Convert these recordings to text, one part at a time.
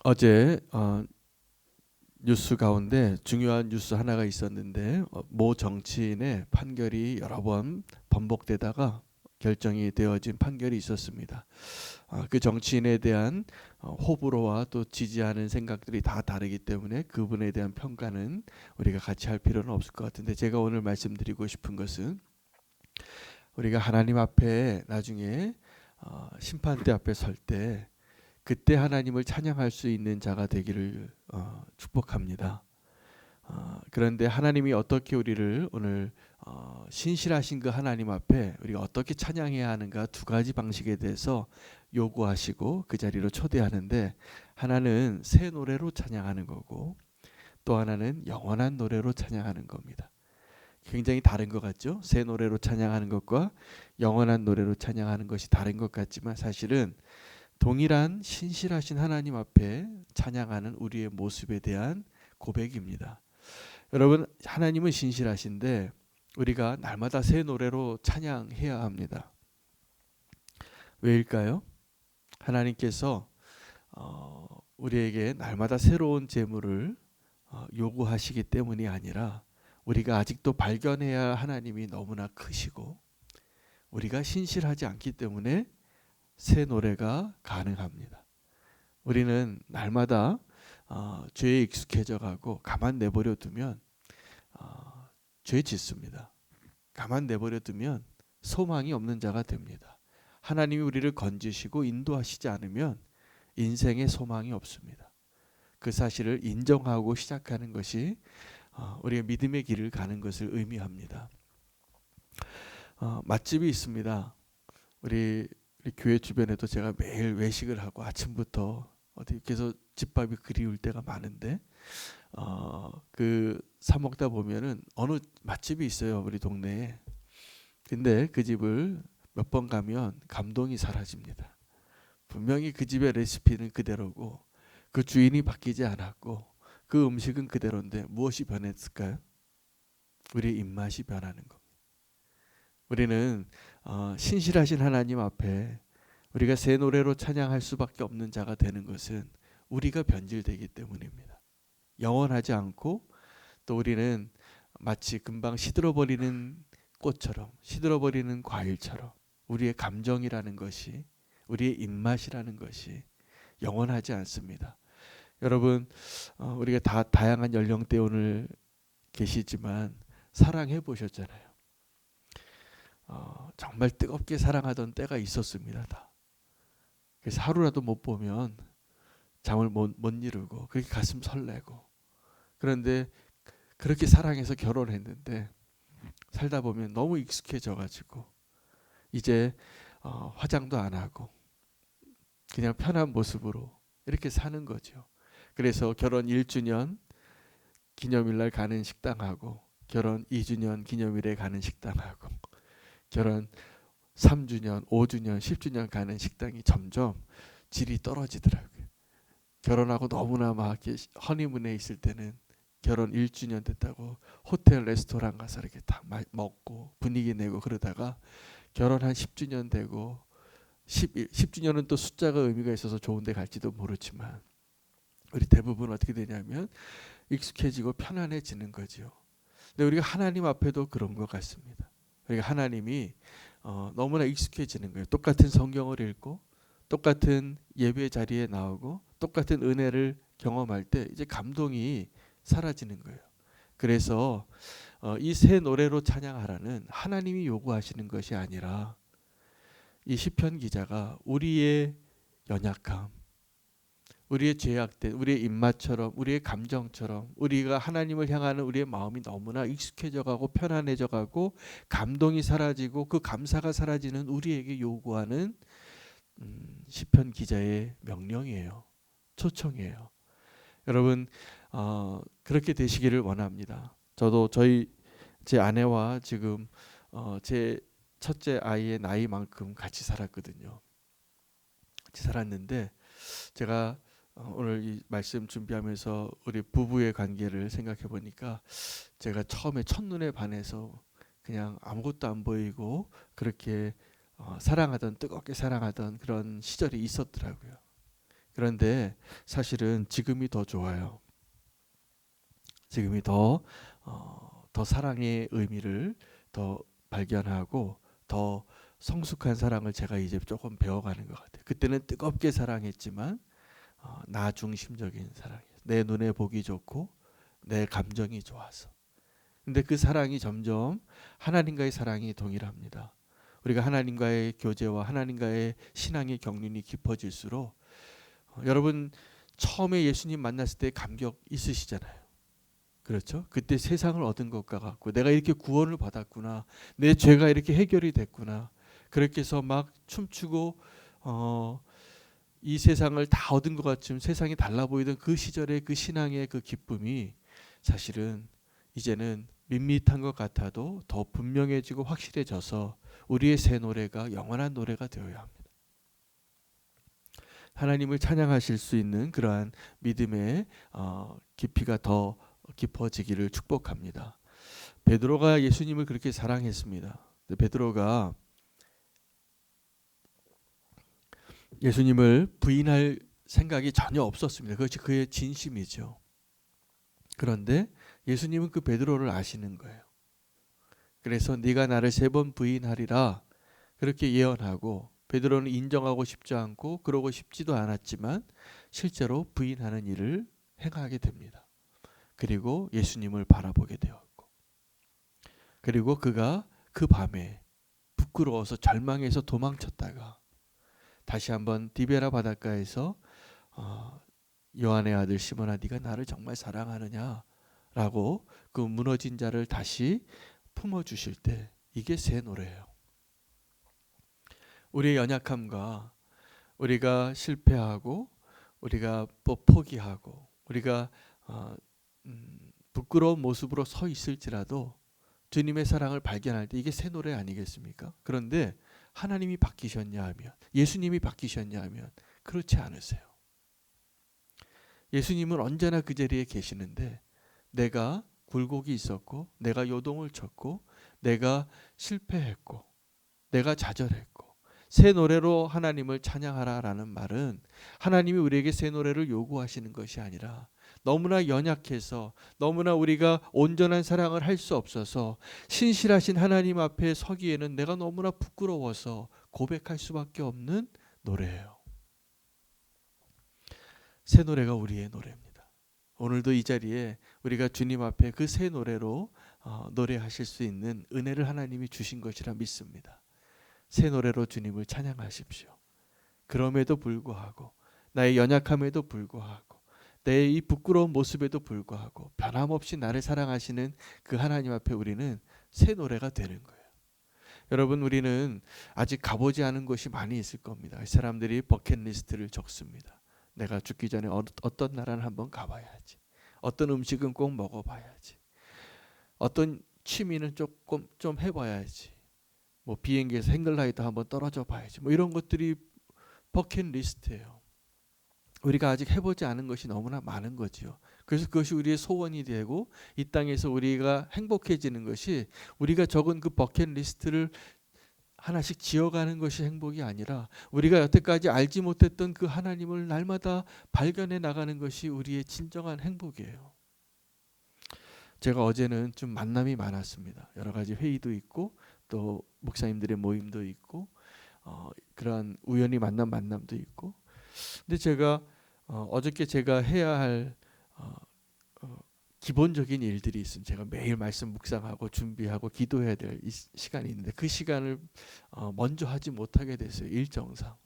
어제 뉴스 가운데 중요한 뉴스 하나가 있었는데 모 정치인의 판결이 여러 번 번복되다가 결정이 되어진 판결이 있었습니다. 그 정치인에 대한 호불호와 또 지지하는 생각들이 다 다르기 때문에 그분에 대한 평가는 우리가 같이 할 필요는 없을 것 같은데, 제가 오늘 말씀드리고 싶은 것은 우리가 하나님 앞에 나중에 심판대 앞에 설 때 그때 하나님을 찬양할 수 있는 자가 되기를 축복합니다. 그런데 하나님이 어떻게 우리를 오늘 신실하신 그 하나님 앞에 우리가 어떻게 찬양해야 하는가, 두 가지 방식에 대해서 요구하시고 그 자리로 초대하는데, 하나는 새 노래로 찬양하는 거고 또 하나는 영원한 노래로 찬양하는 겁니다. 굉장히 다른 것 같죠? 새 노래로 찬양하는 것과 영원한 노래로 찬양하는 것이 다른 것 같지만 사실은 동일한 신실하신 하나님 앞에 찬양하는 우리의 모습에 대한 고백입니다. 여러분, 하나님은 신실하신데 우리가 날마다 새 노래로 찬양해야 합니다. 왜일까요? 하나님께서 우리에게 날마다 새로운 재물을 요구하시기 때문이 아니라 우리가 아직도 발견해야 하나님이 너무나 크시고 우리가 신실하지 않기 때문에 새 노래가 가능합니다. 우리는 날마다 죄에 익숙해져 가고 가만 내버려 두면 죄 짓습니다. 가만 내버려 두면 소망이 없는 자가 됩니다. 하나님이 우리를 건지시고 인도하시지 않으면 인생에 소망이 없습니다. 그 사실을 인정하고 시작하는 것이 우리가 믿음의 길을 가는 것을 의미합니다. 맛집이 있습니다. 우리 교회 주변에도 제가 매일 외식을 하고 아침부터 어디 계속 집밥이 그리울 때가 많은데 사 먹다 보면은 어느 맛집이 있어요, 우리 동네에. 근데 그 집을 몇 번 가면 감동이 사라집니다. 분명히 그 집의 레시피는 그대로고 그 주인이 바뀌지 않았고 그 음식은 그대로인데 무엇이 변했을까요? 우리의 입맛이 변하는 겁니다. 우리는 신실하신 하나님 앞에 우리가 새 노래로 찬양할 수밖에 없는 자가 되는 것은 우리가 변질되기 때문입니다. 영원하지 않고 또 우리는 마치 금방 시들어버리는 꽃처럼, 시들어버리는 과일처럼 우리의 감정이라는 것이, 우리의 입맛이라는 것이 영원하지 않습니다. 여러분, 우리가 다 다양한 연령대 오늘 계시지만 사랑해 보셨잖아요. 정말 뜨겁게 사랑하던 때가 있었습니다. 다. 그래서 하루라도 못 보면 잠을 못 이루고 그렇게 가슴 설레고, 그런데 그렇게 사랑해서 결혼했는데 살다 보면 너무 익숙해져 가지고 이제 화장도 안 하고 그냥 편한 모습으로 이렇게 사는 거죠. 그래서 결혼 1주년 기념일날 가는 식당하고 결혼 2주년 기념일에 가는 식당하고 결혼 3주년, 5주년, 10주년 가는 식당이 점점 질이 떨어지더라고요. 결혼하고 너무나 막 이렇게 허니문에 있을 때는 결혼 1주년 됐다고 호텔 레스토랑 가서 이렇게 다 먹고 분위기 내고 그러다가 결혼 한 10주년 되고 10주년은 또 숫자가 의미가 있어서 좋은 데 갈지도 모르지만 우리 대부분 어떻게 되냐면 익숙해지고 편안해지는 거죠. 근데 우리가 하나님 앞에도 그런 것 같습니다. 우리가 하나님이 너무나 익숙해지는 거예요. 똑같은 성경을 읽고 똑같은 예배 자리에 나오고 똑같은 은혜를 경험할 때 이제 감동이 사라지는 거예요. 그래서 이 새 노래로 찬양하라는 하나님이 요구하시는 것이 아니라 이 시편 기자가 우리의 연약함, 우리의 죄악된 우리의 입맛처럼 우리의 감정처럼 우리가 하나님을 향하는 우리의 마음이 너무나 익숙해져 가고 편안해져 가고 감동이 사라지고 그 감사가 사라지는 우리에게 요구하는 시편 기자의 명령이에요. 초청이에요. 여러분, 그렇게 되시기를 원합니다. 저도 제 아내와 지금 제 첫째 아이의 나이만큼 같이 살았거든요. 같이 살았는데 제가 오늘 이 말씀 준비하면서 우리 부부의 관계를 생각해 보니까 제가 처음에 첫눈에 반해서 그냥 아무것도 안 보이고 그렇게 사랑하던, 뜨겁게 사랑하던 그런 시절이 있었더라고요. 그런데 사실은 지금이 더 좋아요. 지금이 더 사랑의 의미를 더 발견하고 더 성숙한 사랑을 제가 이제 조금 배워가는 것 같아요. 그때는 뜨겁게 사랑했지만 나 중심적인 사랑이에요. 내 눈에 보기 좋고 내 감정이 좋아서. 근데 그 사랑이 점점 하나님과의 사랑이 동일합니다. 우리가 하나님과의 교제와 하나님과의 신앙의 경륜이 깊어질수록 여러분 처음에 예수님 만났을 때 감격 있으시잖아요. 그렇죠? 그때 세상을 얻은 것과 같고 내가 이렇게 구원을 받았구나. 내 죄가 이렇게 해결이 됐구나. 그렇게 해서 막 춤추고 이 세상을 다 얻은 것 같지만 세상이 달라 보이던 그 시절의 그 신앙의 그 기쁨이 사실은 이제는 밋밋한 것 같아도 더 분명해지고 확실해져서 우리의 새 노래가 영원한 노래가 되어야 합니다. 하나님을 찬양하실 수 있는 그러한 믿음의 깊이가 더 깊어지기를 축복합니다. 베드로가 예수님을 그렇게 사랑했습니다. 베드로가 예수님을 부인할 생각이 전혀 없었습니다. 그것이 그의 진심이죠. 그런데 예수님은 그 베드로를 아시는 거예요. 그래서 네가 나를 3번 부인하리라 그렇게 예언하고 베드로는 인정하고 싶지 않고 그러고 싶지도 않았지만 실제로 부인하는 일을 행하게 됩니다. 그리고 예수님을 바라보게 되었고 그리고 그가 그 밤에 부끄러워서 절망해서 도망쳤다가 다시 한번 디베라 바닷가에서 요한의 아들 시몬아 네가 나를 정말 사랑하느냐 라고 그 무너진 자를 다시 품어주실 때 이게 새 노래예요. 우리의 연약함과 우리가 실패하고 우리가 또 포기하고 우리가 부끄러운 모습으로 서 있을지라도 주님의 사랑을 발견할 때 이게 새 노래 아니겠습니까? 그런데 하나님이 바뀌셨냐 하면 예수님이 바뀌셨냐 하면 그렇지 않으세요. 예수님은 언제나 그 자리에 계시는데 내가 굴곡이 있었고 내가 요동을 쳤고 내가 실패했고 내가 좌절했고 새 노래로 하나님을 찬양하라라는 말은 하나님이 우리에게 새 노래를 요구하시는 것이 아니라 너무나 연약해서 너무나 우리가 온전한 사랑을 할 수 없어서 신실하신 하나님 앞에 서기에는 내가 너무나 부끄러워서 고백할 수밖에 없는 노래예요. 새 노래가 우리의 노래입니다. 오늘도 이 자리에 우리가 주님 앞에 그 새 노래로 노래하실 수 있는 은혜를 하나님이 주신 것이라 믿습니다. 새 노래로 주님을 찬양하십시오. 그럼에도 불구하고 나의 연약함에도 불구하고 내 이 부끄러운 모습에도 불구하고 변함없이 나를 사랑하시는 그 하나님 앞에 우리는 새 노래가 되는 거예요. 여러분 우리는 아직 가보지 않은 곳이 많이 있을 겁니다. 사람들이 버킷리스트를 적습니다. 내가 죽기 전에 어떤 나라는 한번 가봐야지. 어떤 음식은 꼭 먹어봐야지. 어떤 취미는 조금 좀 해봐야지. 뭐 비행기에서 행글라이더 한번 떨어져 봐야지. 뭐 이런 것들이 버킷리스트예요. 우리가 아직 해보지 않은 것이 너무나 많은 거지요. 그래서 그것이 우리의 소원이 되고 이 땅에서 우리가 행복해지는 것이 우리가 적은 그 버킷리스트를 하나씩 지어가는 것이 행복이 아니라 우리가 여태까지 알지 못했던 그 하나님을 날마다 발견해 나가는 것이 우리의 진정한 행복이에요. 제가 어제는 좀 만남이 많았습니다. 여러 가지 회의도 있고 또 목사님들의 모임도 있고 그러한 우연히 만난 만남도 있고 근데 제가 어저께 제가 해야 할 기본적인 일들이 있습니다. 제가 매일 말씀 묵상하고 준비하고 기도해야 될 시간이 있는데 그 시간을 먼저 하지 못하게 됐어요. 일정상.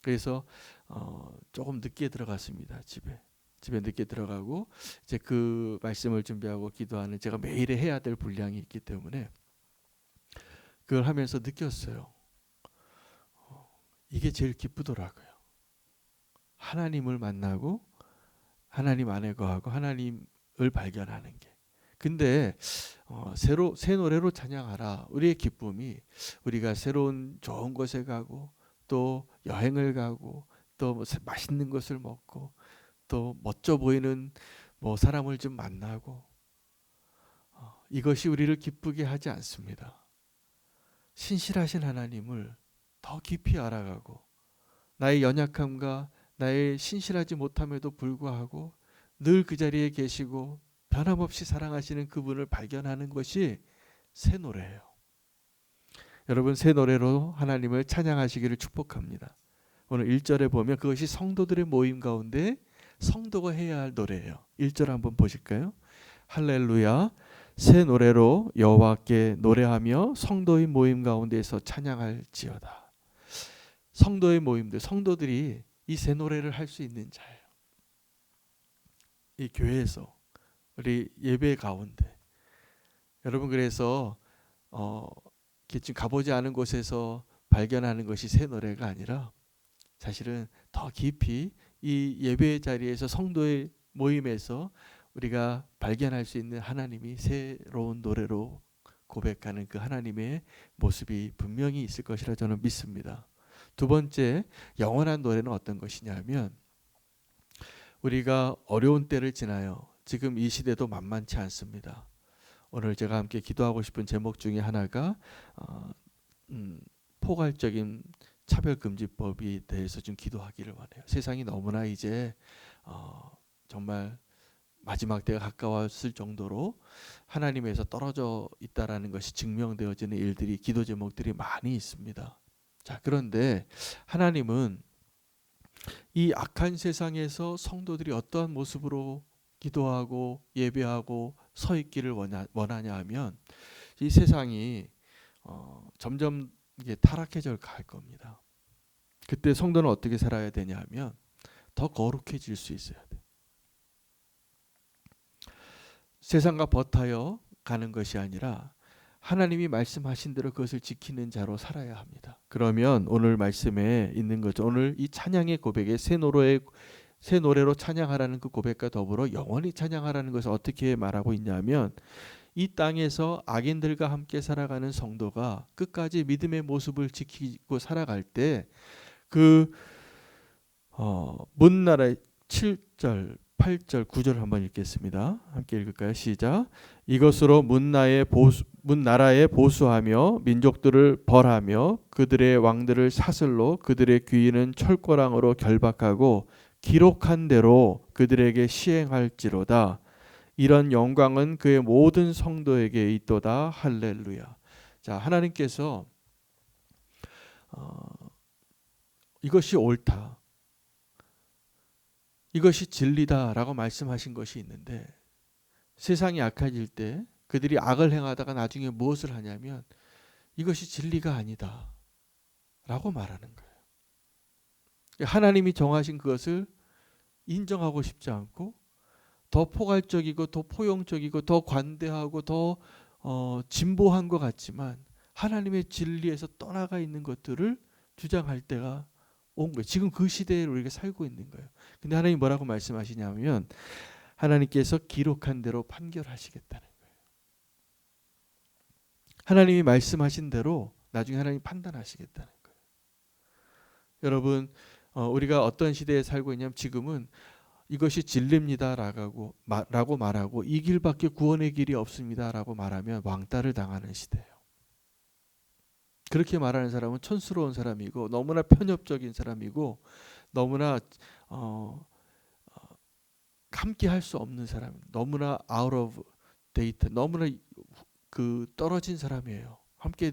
그래서 조금 늦게 들어갔습니다. 집에 늦게 들어가고 이제 그 말씀을 준비하고 기도하는 제가 매일에 해야 될 분량이 있기 때문에 그걸 하면서 느꼈어요. 이게 제일 기쁘더라고요. 하나님을 만나고 하나님 안에 거하고 하나님을 발견하는 게. 근데 새 노래로 찬양하라. 우리의 기쁨이 우리가 새로운 좋은 곳에 가고 또 여행을 가고 또 맛있는 것을 먹고 또 멋져 보이는 사람을 좀 만나고 이것이 우리를 기쁘게 하지 않습니다. 신실하신 하나님을 더 깊이 알아가고 나의 연약함과 나의 신실하지 못함에도 불구하고 늘 그 자리에 계시고 변함없이 사랑하시는 그분을 발견하는 것이 새 노래예요. 여러분, 새 노래로 하나님을 찬양하시기를 축복합니다. 오늘 1절에 보면 그것이 성도들의 모임 가운데 성도가 해야 할 노래예요. 1절 한번 보실까요? 할렐루야, 새 노래로 여호와께 노래하며 성도의 모임 가운데에서 찬양할지어다. 성도의 모임들, 성도들이 이 새 노래를 할 수 있는 자예요. 이 교회에서, 우리 예배 가운데. 여러분, 그래서 지금 가보지 않은 곳에서 발견하는 것이 새 노래가 아니라 사실은 더 깊이 이 예배 자리에서 성도의 모임에서 우리가 발견할 수 있는 하나님이 새로운 노래로 고백하는 그 하나님의 모습이 분명히 있을 것이라 저는 믿습니다. 두 번째, 영원한 노래는 어떤 것이냐면 우리가 어려운 때를 지나요. 지금 이 시대도 만만치 않습니다. 오늘 제가 함께 기도하고 싶은 제목 중에 하나가 포괄적인 차별금지법에 대해서 좀 기도하기를 원해요. 세상이 너무나 이제 정말 마지막 때가 가까웠을 정도로 하나님에서 떨어져 있다라는 것이 증명되어지는 일들이, 기도 제목들이 많이 있습니다. 자, 그런데 하나님은 이 악한 세상에서 성도들이 어떠한 모습으로 기도하고 예배하고 서 있기를 원하냐 하면 이 세상이 점점 이게 타락해져 갈 겁니다. 그때 성도는 어떻게 살아야 되냐 하면 더 거룩해질 수 있어야 돼. 세상과 버타여 가는 것이 아니라 하나님이 말씀하신 대로 그것을 지키는 자로 살아야 합니다. 그러면 오늘 말씀에 있는 거죠. 오늘 이 찬양의 고백에 새 노래로 찬양하라는 그 고백과 더불어 영원히 찬양하라는 것을 어떻게 말하고 있냐면 이 땅에서 악인들과 함께 살아가는 성도가 끝까지 믿음의 모습을 지키고 살아갈 때 그 문나라의 7절 8절 9절 한번 읽겠습니다. 함께 읽을까요? 시작. 이것으로 문나라에 보수하며 민족들을 벌하며 그들의 왕들을 사슬로 그들의 귀인은 철거랑으로 결박하고 기록한 대로 그들에게 시행할지로다. 이런 영광은 그의 모든 성도에게 있도다. 할렐루야. 자, 하나님께서 이것이 옳다, 이것이 진리다라고 말씀하신 것이 있는데 세상이 악해질 때 그들이 악을 행하다가 나중에 무엇을 하냐면 이것이 진리가 아니다 라고 말하는 거예요. 하나님이 정하신 그것을 인정하고 싶지 않고 더 포괄적이고 더 포용적이고 더 관대하고 더 진보한 것 같지만 하나님의 진리에서 떠나가 있는 것들을 주장할 때가 온 거예요. 지금 그 시대에 우리가 살고 있는 거예요. 근데 하나님 뭐라고 말씀하시냐면 하나님께서 기록한 대로 판결하시겠다는 거예요. 하나님이 말씀하신 대로 나중에 하나님 판단하시겠다는 거예요. 여러분, 우리가 어떤 시대에 살고 있냐면 지금은 이것이 진리입니다라고 말하고 이 길밖에 구원의 길이 없습니다라고 말하면 왕따를 당하는 시대예요. 그렇게 말하는 사람은 촌스러운 사람이고 너무나 편협적인 사람이고 너무나 함께 할 수 없는 사람, 너무나 out of date, 너무나 그 떨어진 사람이에요. 함께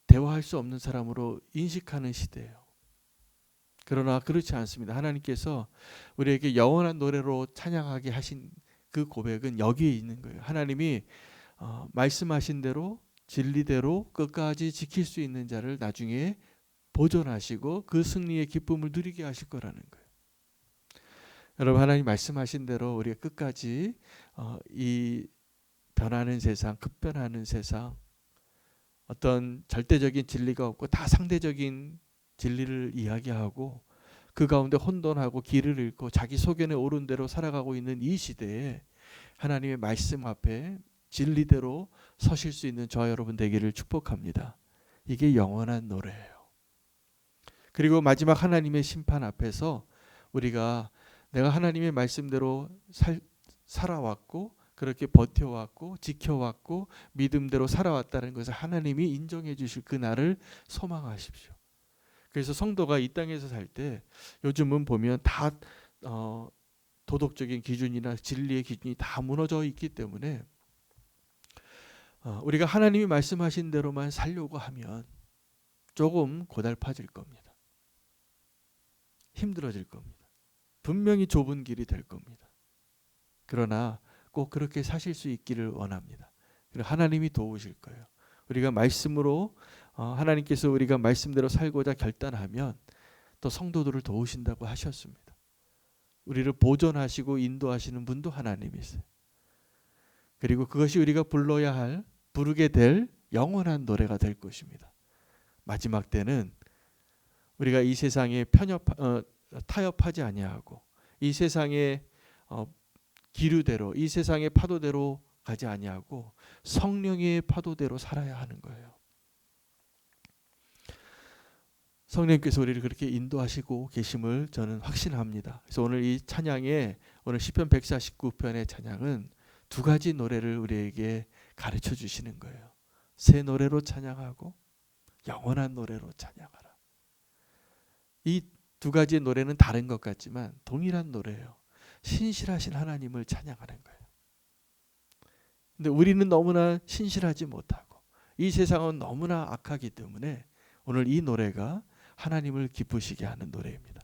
대화할 수 없는 사람으로 인식하는 시대예요. 그러나 그렇지 않습니다. 하나님께서 우리에게 영원한 노래로 찬양하게 하신 그 고백은 여기에 있는 거예요. 하나님이 말씀하신 대로 진리대로 끝까지 지킬 수 있는 자를 나중에 보존하시고 그 승리의 기쁨을 누리게 하실 거라는 거예요. 여러분, 하나님 말씀하신 대로 우리가 끝까지 이 변하는 세상, 급변하는 세상, 어떤 절대적인 진리가 없고 다 상대적인 진리를 이야기하고 그 가운데 혼돈하고 길을 잃고 자기 소견에 오른 대로 살아가고 있는 이 시대에 하나님의 말씀 앞에 진리대로 서실 수 있는 저와 여러분 되기를 축복합니다. 이게 영원한 노래예요. 그리고 마지막 하나님의 심판 앞에서 우리가 내가 하나님의 말씀대로 살아왔고 그렇게 버텨왔고 지켜왔고 믿음대로 살아왔다는 것을 하나님이 인정해 주실 그 날을 소망하십시오. 그래서 성도가 이 땅에서 살 때 요즘은 보면 다 도덕적인 기준이나 진리의 기준이 다 무너져 있기 때문에 우리가 하나님이 말씀하신 대로만 살려고 하면 조금 고달파질 겁니다. 힘들어질 겁니다. 분명히 좁은 길이 될 겁니다. 그러나 꼭 그렇게 사실 수 있기를 원합니다. 그리고 하나님이 도우실 거예요. 우리가 말씀으로 하나님께서 우리가 말씀대로 살고자 결단하면 또 성도들을 도우신다고 하셨습니다. 우리를 보존하시고 인도하시는 분도 하나님이세요. 그리고 그것이 우리가 불러야 할, 부르게 될 영원한 노래가 될 것입니다. 마지막 때는 우리가 이 세상에 타협하지 아니하고 이 세상의 기류대로, 이 세상의 파도대로 가지 아니하고 성령의 파도대로 살아야 하는 거예요. 성령님께서 우리를 그렇게 인도하시고 계심을 저는 확신합니다. 그래서 오늘 이 찬양에, 오늘 시편 149편의 찬양은 두 가지 노래를 우리에게 가르쳐 주시는 거예요. 새 노래로 찬양하고 영원한 노래로 찬양하라. 이 두 가지의 노래는 다른 것 같지만 동일한 노래예요. 신실하신 하나님을 찬양하는 거예요. 근데 우리는 너무나 신실하지 못하고 이 세상은 너무나 악하기 때문에 오늘 이 노래가 하나님을 기쁘시게 하는 노래입니다.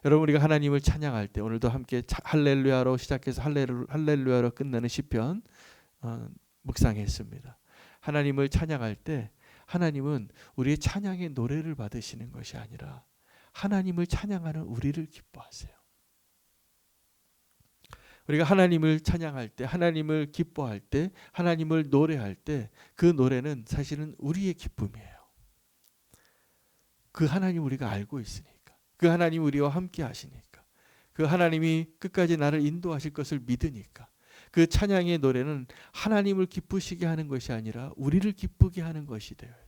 여러분, 우리가 하나님을 찬양할 때 오늘도 함께 할렐루야로 시작해서 할렐루야로 끝나는 시편 묵상했습니다. 하나님을 찬양할 때 하나님은 우리의 찬양의 노래를 받으시는 것이 아니라 하나님을 찬양하는 우리를 기뻐하세요. 우리가 하나님을 찬양할 때, 하나님을 기뻐할 때, 하나님을 노래할 때 그 노래는 사실은 우리의 기쁨이에요. 그 하나님 우리가 알고 있으니까, 그 하나님 우리와 함께 하시니까, 그 하나님이 끝까지 나를 인도하실 것을 믿으니까 그 찬양의 노래는 하나님을 기쁘시게 하는 것이 아니라 우리를 기쁘게 하는 것이 되어야 돼요.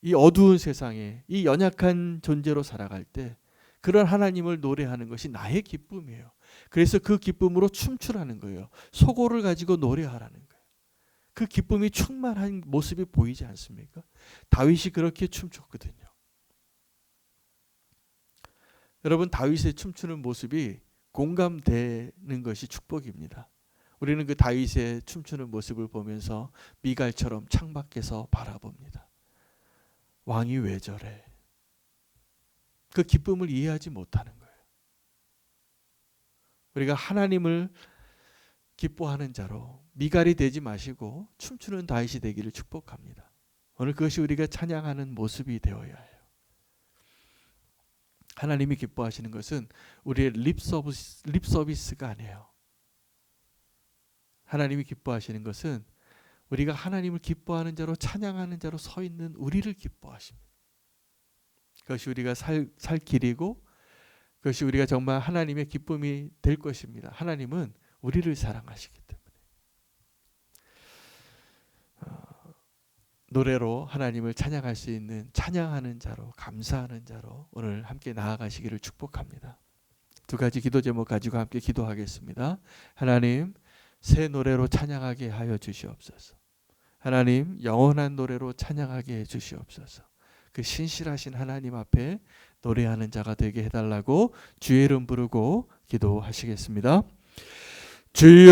이 어두운 세상에 이 연약한 존재로 살아갈 때 그런 하나님을 노래하는 것이 나의 기쁨이에요. 그래서 그 기쁨으로 춤추라는 거예요. 소고를 가지고 노래하라는 거예요. 그 기쁨이 충만한 모습이 보이지 않습니까? 다윗이 그렇게 춤췄거든요. 여러분, 다윗의 춤추는 모습이 공감되는 것이 축복입니다. 우리는 그 다윗의 춤추는 모습을 보면서 미갈처럼 창밖에서 바라봅니다. 왕이 왜 저래? 그 기쁨을 이해하지 못하는 거예요. 우리가 하나님을 기뻐하는 자로 미갈이 되지 마시고 춤추는 다윗이 되기를 축복합니다. 오늘 그것이 우리가 찬양하는 모습이 되어야 해요. 하나님이 기뻐하시는 것은 우리의 립 서비스가 아니에요. 하나님이 기뻐하시는 것은 우리가 하나님을 기뻐하는 자로, 찬양하는 자로 서 있는 우리를 기뻐하십니다. 그것이 우리가 살 길이고 그것이 우리가 정말 하나님의 기쁨이 될 것입니다. 하나님은 우리를 사랑하시기 때문에 노래로 하나님을 찬양할 수 있는 찬양하는 자로, 감사하는 자로 오늘 함께 나아가시기를 축복합니다. 두 가지 기도 제목 가지고 함께 기도하겠습니다. 하나님, 새 노래로 찬양하게 하여 주시옵소서. 하나님, 영원한 노래로 찬양하게 해 주시옵소서. 그 신실하신 하나님 앞에 노래하는 자가 되게 해달라고 주의 이름 부르고 기도하시겠습니다. 주여